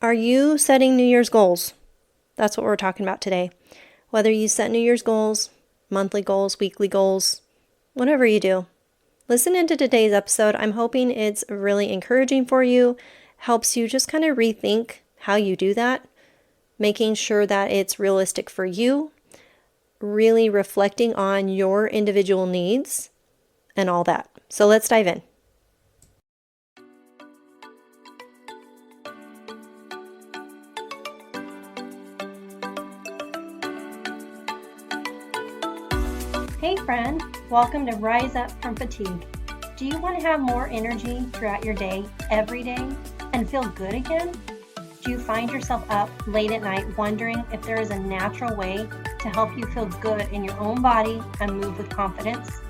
Are you setting New Year's goals? That's what we're talking about today. Whether you set New Year's goals, monthly goals, weekly goals, whatever you do. Listen into today's episode. I'm hoping it's really encouraging for you, helps you just kind of rethink how you do that, making sure that it's realistic for you, really reflecting on your individual needs and all that. So let's dive in. Hey friend, welcome to Rise Up from Fatigue. Do you want to have more energy throughout your day, every day, and feel good again? Do you find yourself up late at night wondering if there is a natural way to help you feel good in your own body and move with confidence?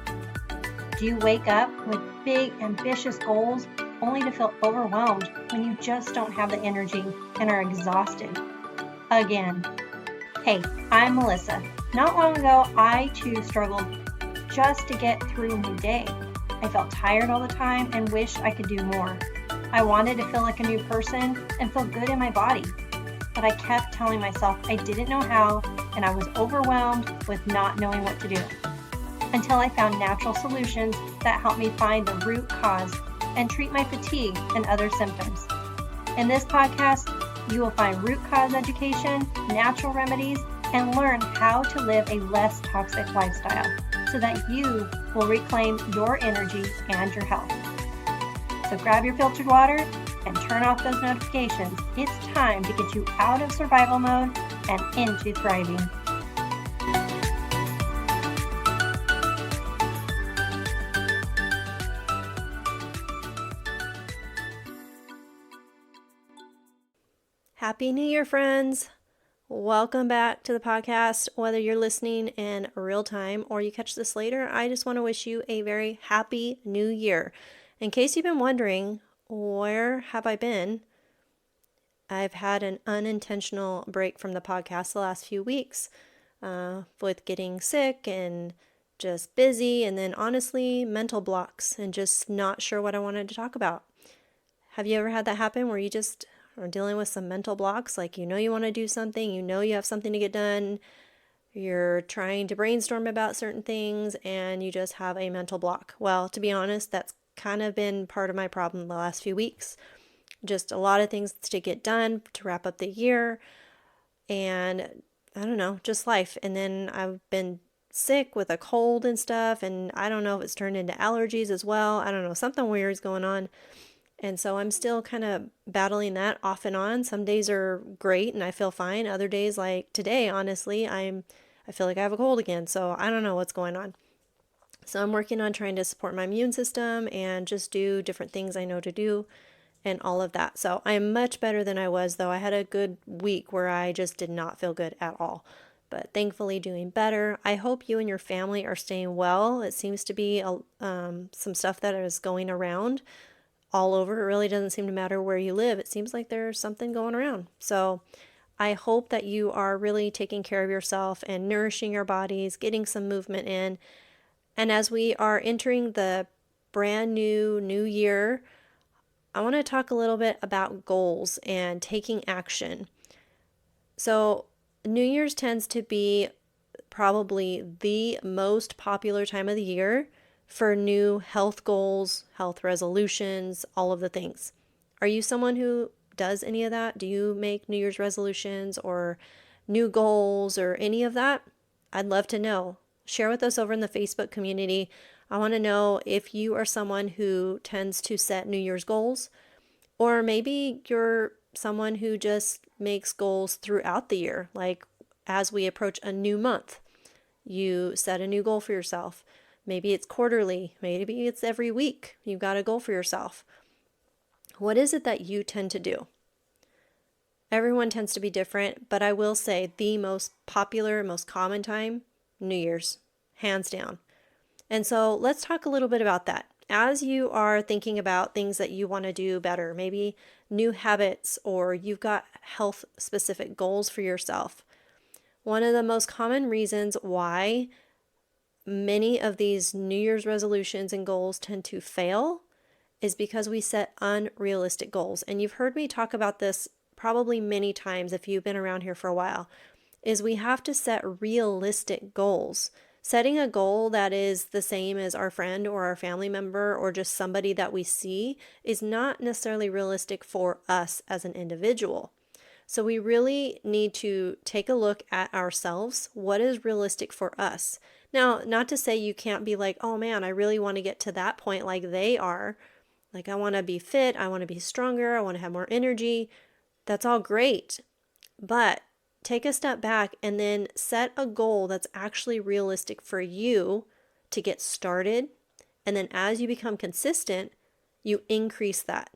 Do you wake up with big, ambitious goals only to feel overwhelmed when you just don't have the energy and are exhausted? Again. Hey, I'm Melissa. Not long ago, I too struggled just to get through my day. I felt tired all the time and wished I could do more. I wanted to feel like a new person and feel good in my body. But I kept telling myself I didn't know how, and I was overwhelmed with not knowing what to do. Until I found natural solutions that helped me find the root cause and treat my fatigue and other symptoms. In this podcast, you will find root cause education, natural remedies, and learn how to live a less toxic lifestyle so that you will reclaim your energy and your health. So grab your filtered water and turn off those notifications. It's time to get you out of survival mode and into thriving. Happy New Year, friends! Welcome back to the podcast. Whether you're listening in real time or you catch this later, I just want to wish you a very happy new year. In case you've been wondering, where have I been? I've had an unintentional break from the podcast the last few weeks with getting sick and just busy, and then honestly, mental blocks and just not sure what I wanted to talk about. Have you ever had that happen where you just or dealing with some mental blocks, like you want to do something, you have something to get done, you're trying to brainstorm about certain things, and you just have a mental block? Well, to be honest, that's kind of been part of my problem the last few weeks. Just a lot of things to get done to wrap up the year, and I don't know, just life. And then I've been sick with a cold and stuff, and I don't know if it's turned into allergies as well. I don't know, something weird is going on. And so I'm still kind of battling that off and on. Some days are great and I feel fine. Other days, like today, honestly, I feel like I have a cold again. So I don't know what's going on. So I'm working on trying to support my immune system and just do different things I know to do and all of that. So I'm much better than I was, though. I had a good week where I just did not feel good at all. But thankfully doing better. I hope you and your family are staying well. It seems to be some stuff that is going around all over. It really doesn't seem to matter where you live. It seems like there's something going around. So I hope that you are really taking care of yourself and nourishing your bodies, getting some movement in. And as we are entering the brand new year, I want to talk a little bit about goals and taking action. So New Year's tends to be probably the most popular time of the year for new health goals, health resolutions, all of the things. Are you someone who does any of that? Do you make New Year's resolutions or new goals or any of that? I'd love to know. Share with us over in the Facebook community. I want to know if you are someone who tends to set New Year's goals, or maybe you're someone who just makes goals throughout the year. Like as we approach a new month, you set a new goal for yourself. Maybe it's quarterly, maybe it's every week. You've got a goal for yourself. What is it that you tend to do? Everyone tends to be different, but I will say the most popular, most common time, New Year's, hands down. And so let's talk a little bit about that. As you are thinking about things that you want to do better, maybe new habits, or you've got health specific goals for yourself. One of the most common reasons why many of these New Year's resolutions and goals tend to fail is because we set unrealistic goals. And you've heard me talk about this probably many times if you've been around here for a while, is we have to set realistic goals. Setting a goal that is the same as our friend or our family member or just somebody that we see is not necessarily realistic for us as an individual. So we really need to take a look at ourselves. What is realistic for us? Now, not to say you can't be like, oh man, I really want to get to that point like they are. Like, I want to be fit, I want to be stronger, I want to have more energy. That's all great. But take a step back and then set a goal that's actually realistic for you to get started. And then as you become consistent, you increase that.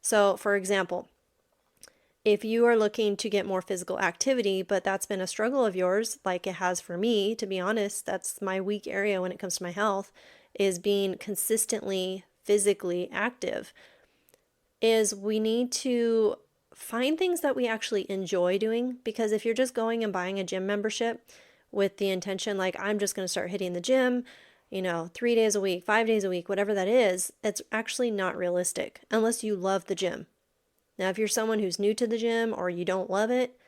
So, for example, if you are looking to get more physical activity, but that's been a struggle of yours, like it has for me, to be honest, that's my weak area when it comes to my health, is being consistently physically active, is we need to find things that we actually enjoy doing. Because if you're just going and buying a gym membership with the intention, like, I'm just going to start hitting the gym, 3 days a week, 5 days a week, whatever that is, it's actually not realistic unless you love the gym. Now, if you're someone who's new to the gym or you don't love it,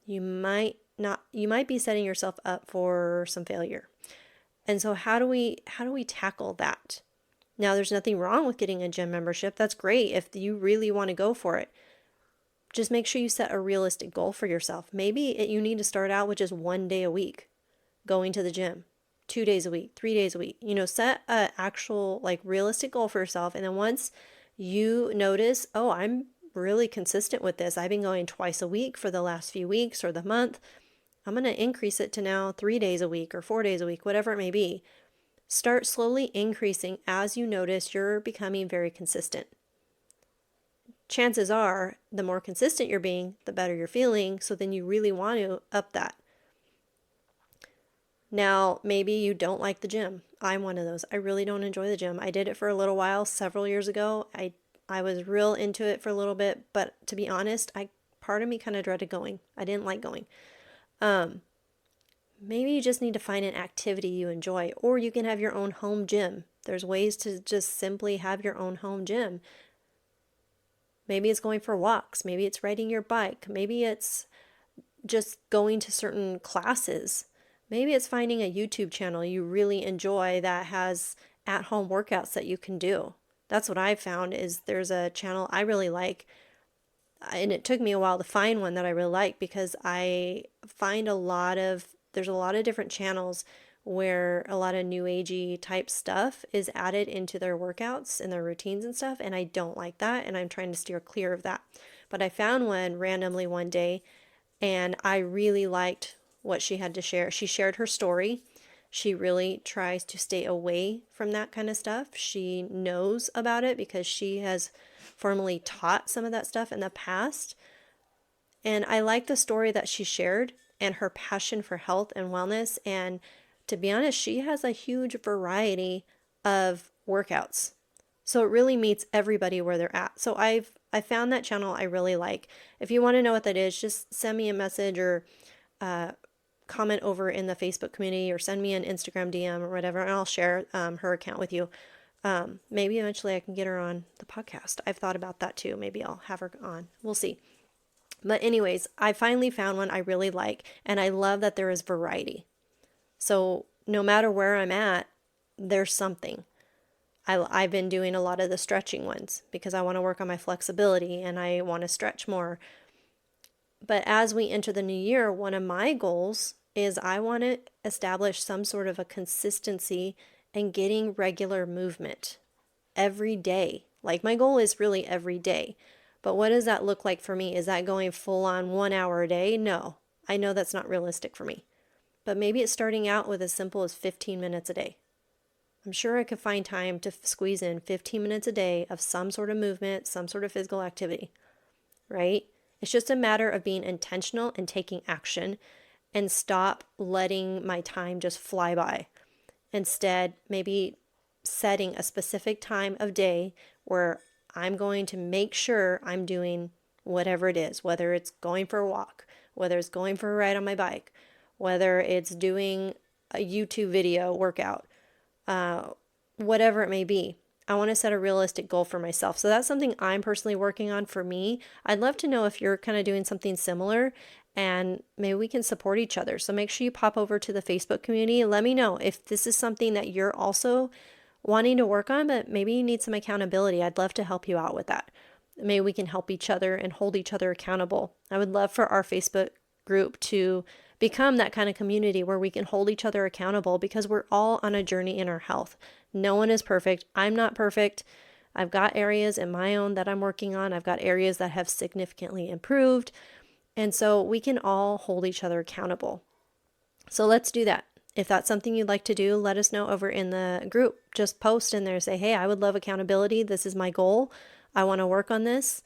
you might be setting yourself up for some failure. And so how do we tackle that? Now, there's nothing wrong with getting a gym membership. That's great if you really want to go for it. Just make sure you set a realistic goal for yourself. Maybe you need to start out with just 1 day a week going to the gym, 2 days a week, 3 days a week. Set an actual realistic goal for yourself. And then once you notice, oh, I'm really consistent with this, I've been going twice a week for the last few weeks or the month, I'm going to increase it to now 3 days a week or 4 days a week, whatever it may be. Start slowly increasing as you notice you're becoming very consistent. Chances are, the more consistent you're being, the better you're feeling, so then you really want to up that. Now, maybe you don't like the gym. I'm one of those. I really don't enjoy the gym. I did it for a little while several years ago. I was real into it for a little bit, but to be honest, part of me kind of dreaded going. I didn't like going. Maybe you just need to find an activity you enjoy, or you can have your own home gym. There's ways to just simply have your own home gym. Maybe it's going for walks. Maybe it's riding your bike. Maybe it's just going to certain classes. Maybe it's finding a YouTube channel you really enjoy that has at-home workouts that you can do. That's what I've found, is there's a channel I really like, and it took me a while to find one that I really like, because I find there's a lot of different channels where a lot of new agey type stuff is added into their workouts and their routines and stuff, and I don't like that, and I'm trying to steer clear of that. But I found one randomly one day, and I really liked what she had to share. She shared her story. She really tries to stay away from that kind of stuff. She knows about it because she has formally taught some of that stuff in the past. And I like the story that she shared and her passion for health and wellness. And to be honest, she has a huge variety of workouts. So it really meets everybody where they're at. So I found that channel I really like. If you want to know what that is, just send me a message or comment over in the Facebook community, or send me an Instagram DM or whatever, and I'll share her account with you. Maybe eventually I can get her on the podcast. I've thought about that too. Maybe I'll have her on. We'll see. But anyways, I finally found one I really like, and I love that there is variety. So no matter where I'm at, there's something. I've been doing a lot of the stretching ones because I want to work on my flexibility and I want to stretch more. But as we enter the new year, one of my goals is I want to establish some sort of a consistency in getting regular movement every day. Like, my goal is really every day. But what does that look like for me? Is that going full on 1 hour a day? No, I know that's not realistic for me. But maybe it's starting out with as simple as 15 minutes a day. I'm sure I could find time to squeeze in 15 minutes a day of some sort of movement, some sort of physical activity, right? It's just a matter of being intentional and taking action, and stop letting my time just fly by. Instead, maybe setting a specific time of day where I'm going to make sure I'm doing whatever it is, whether it's going for a walk, whether it's going for a ride on my bike, whether it's doing a YouTube video workout, whatever it may be. I want to set a realistic goal for myself. So that's something I'm personally working on for me. I'd love to know if you're kind of doing something similar, and maybe we can support each other. So make sure you pop over to the Facebook community and let me know if this is something that you're also wanting to work on, but maybe you need some accountability. I'd love to help you out with that. Maybe we can help each other and hold each other accountable. I would love for our Facebook group to become that kind of community where we can hold each other accountable, because we're all on a journey in our health. No one is perfect. I'm not perfect. I've got areas in my own that I'm working on. I've got areas that have significantly improved. And so we can all hold each other accountable. So let's do that. If that's something you'd like to do, let us know over in the group. Just post in there, say, hey, I would love accountability. This is my goal. I want to work on this.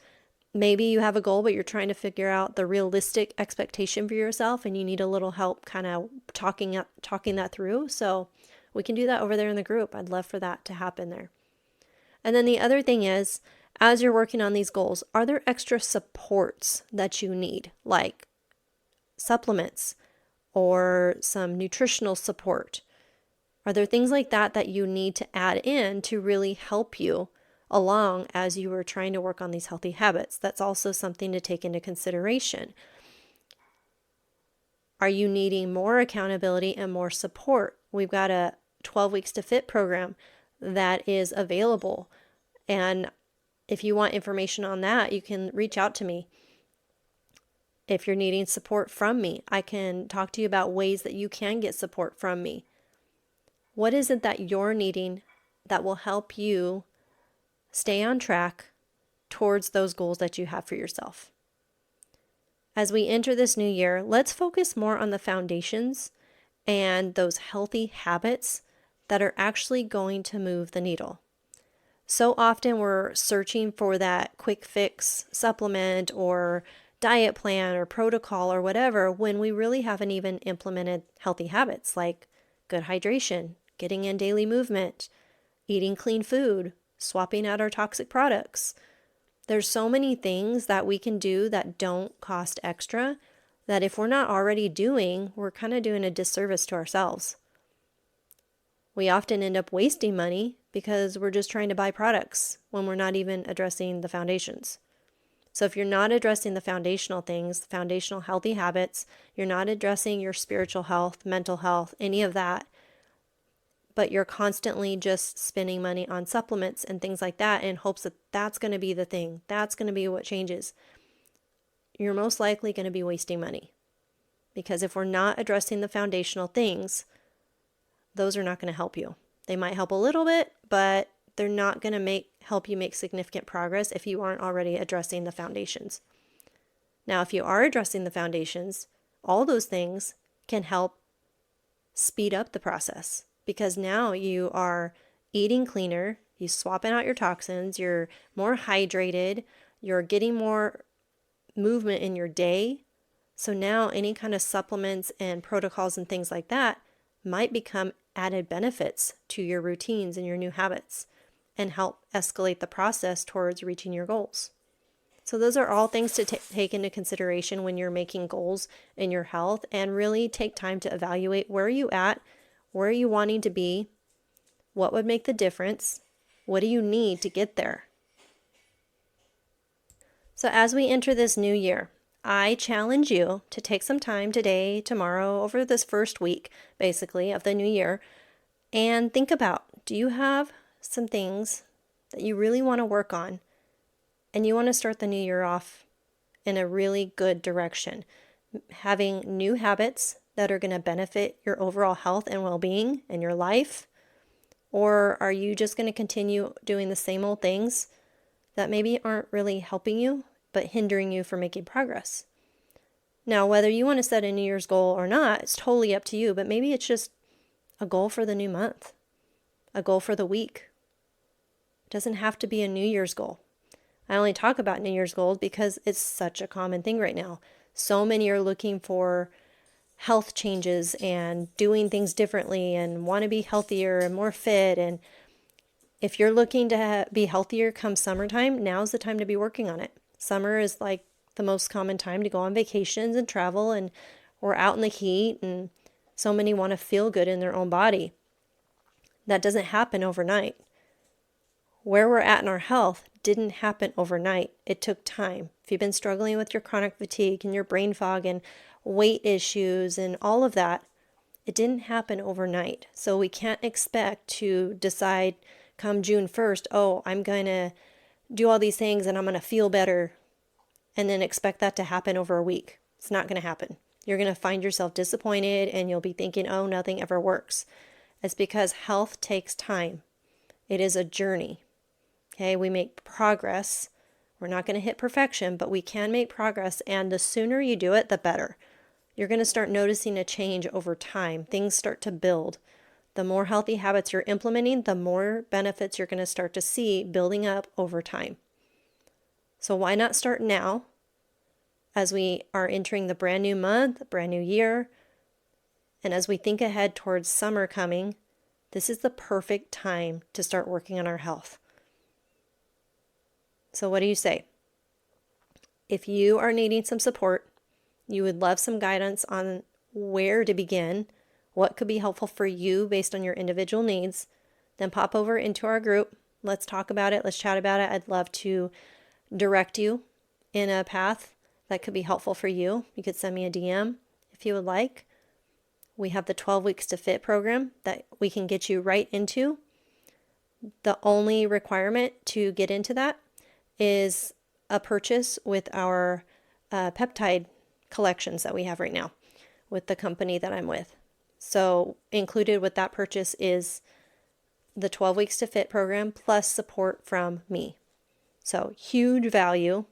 Maybe you have a goal, but you're trying to figure out the realistic expectation for yourself, and you need a little help kind of talking that through. So we can do that over there in the group. I'd love for that to happen there. And then the other thing is, as you're working on these goals, are there extra supports that you need, like supplements or some nutritional support? Are there things like that that you need to add in to really help you along as you are trying to work on these healthy habits? That's also something to take into consideration. Are you needing more accountability and more support? We've got a 12 Weeks to Fit program that is available. And if you want information on that, you can reach out to me. If you're needing support from me, I can talk to you about ways that you can get support from me. What is it that you're needing that will help you stay on track towards those goals that you have for yourself? As we enter this new year, let's focus more on the foundations and those healthy habits that are actually going to move the needle. So often we're searching for that quick fix supplement or diet plan or protocol or whatever, when we really haven't even implemented healthy habits like good hydration, getting in daily movement, eating clean food, swapping out our toxic products. There's so many things that we can do that don't cost extra, that if we're not already doing, we're kind of doing a disservice to ourselves. We often end up wasting money because we're just trying to buy products when we're not even addressing the foundations. So if you're not addressing the foundational things, the foundational healthy habits, you're not addressing your spiritual health, mental health, any of that, but you're constantly just spending money on supplements and things like that in hopes that that's going to be the thing, that's going to be what changes, you're most likely going to be wasting money. Because if we're not addressing the foundational things, those are not going to help you. They might help a little bit, but they're not going to help you make significant progress if you aren't already addressing the foundations. Now, if you are addressing the foundations, all those things can help speed up the process, because now you are eating cleaner, you're swapping out your toxins, you're more hydrated, you're getting more movement in your day. So now any kind of supplements and protocols and things like that might become added benefits to your routines and your new habits and help escalate the process towards reaching your goals. So those are all things to take into consideration when you're making goals in your health, and really take time to evaluate where are you at, where are you wanting to be, what would make the difference, what do you need to get there. So as we enter this new year, I challenge you to take some time today, tomorrow, over this first week, basically, of the new year, and think about, do you have some things that you really want to work on, and you want to start the new year off in a really good direction, having new habits that are going to benefit your overall health and well-being in your life? Or are you just going to continue doing the same old things that maybe aren't really helping you, but hindering you from making progress? Now, whether you want to set a New Year's goal or not, it's totally up to you, but maybe it's just a goal for the new month, a goal for the week. It doesn't have to be a New Year's goal. I only talk about New Year's goals because it's such a common thing right now. So many are looking for health changes and doing things differently and want to be healthier and more fit. And if you're looking to be healthier come summertime, now's the time to be working on it. Summer is like the most common time to go on vacations and travel, and we're out in the heat, and so many want to feel good in their own body. That doesn't happen overnight. where we're at in our health didn't happen overnight. It took time. If you've been struggling with your chronic fatigue and your brain fog and weight issues and all of that, it didn't happen overnight. So we can't expect to decide come June 1st, oh, I'm going to do all these things and I'm going to feel better, and then expect that to happen over a week. It's not going to happen. You're going to find yourself disappointed and you'll be thinking, oh, nothing ever works. It's because health takes time. It is a journey. Okay, we make progress. We're not going to hit perfection, but we can make progress, and the sooner you do it, the better. You're going to start noticing a change over time. Things start to build. The more healthy habits you're implementing, the more benefits you're going to start to see building up over time. So why not start now as we are entering the brand new month, brand new year, and as we think ahead towards summer coming, this is the perfect time to start working on our health. So what do you say? If you are needing some support, you would love some guidance on where to begin, what could be helpful for you based on your individual needs, then pop over into our group. Let's talk about it. Let's chat about it. I'd love to direct you in a path that could be helpful for you. You could send me a DM if you would like. We have the 12 Weeks to Fit program that we can get you right into. The only requirement to get into that is a purchase with our peptide collections that we have right now with the company that I'm with. So included with that purchase is the 12 Weeks to Fit program plus support from me. So huge value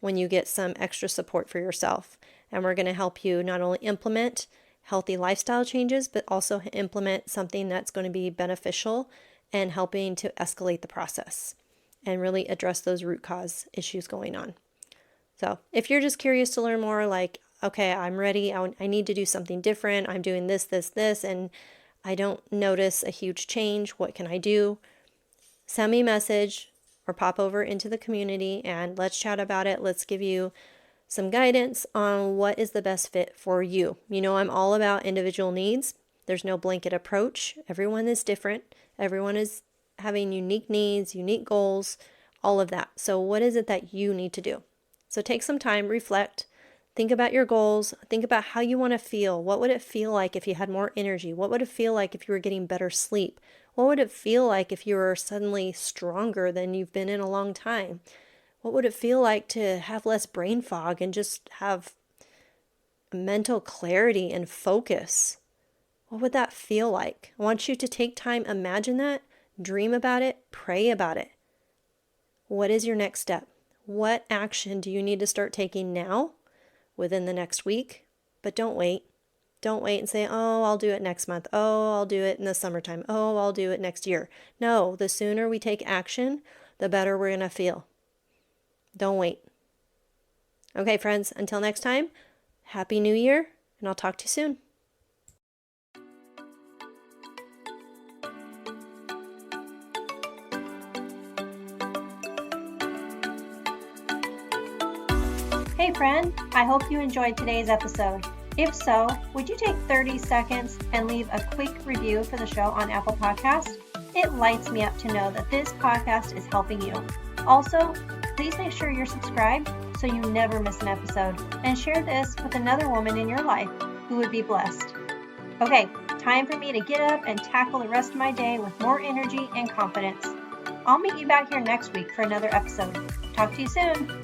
when you get some extra support for yourself. And we're going to help you not only implement healthy lifestyle changes, but also implement something that's going to be beneficial and helping to escalate the process and really address those root cause issues going on. So if you're just curious to learn more, like, okay, I'm ready, I need to do something different, I'm doing this, and I don't notice a huge change, what can I do? Send me a message or pop over into the community and let's chat about it. Let's give you some guidance on what is the best fit for you. You know, I'm all about individual needs. There's no blanket approach. Everyone is different. Everyone is having unique needs, unique goals, all of that. So what is it that you need to do? So take some time, reflect, think about your goals, think about how you want to feel. What would it feel like if you had more energy? What would it feel like if you were getting better sleep? What would it feel like if you were suddenly stronger than you've been in a long time? What would it feel like to have less brain fog and just have mental clarity and focus? What would that feel like? I want you to take time, imagine that, dream about it, pray about it. What is your next step? What action do you need to start taking now within the next week? But don't wait. Don't wait and say, oh, I'll do it next month. Oh, I'll do it in the summertime. Oh, I'll do it next year. No, the sooner we take action, the better we're going to feel. Don't wait. Okay, friends, until next time, Happy New Year, and I'll talk to you soon. Hey friend, I hope you enjoyed today's episode. If so, would you take 30 seconds and leave a quick review for the show on Apple Podcasts? It lights me up to know that this podcast is helping you. Also, please make sure you're subscribed so you never miss an episode, and share this with another woman in your life who would be blessed. Okay, time for me to get up and tackle the rest of my day with more energy and confidence. I'll meet you back here next week for another episode. Talk to you soon.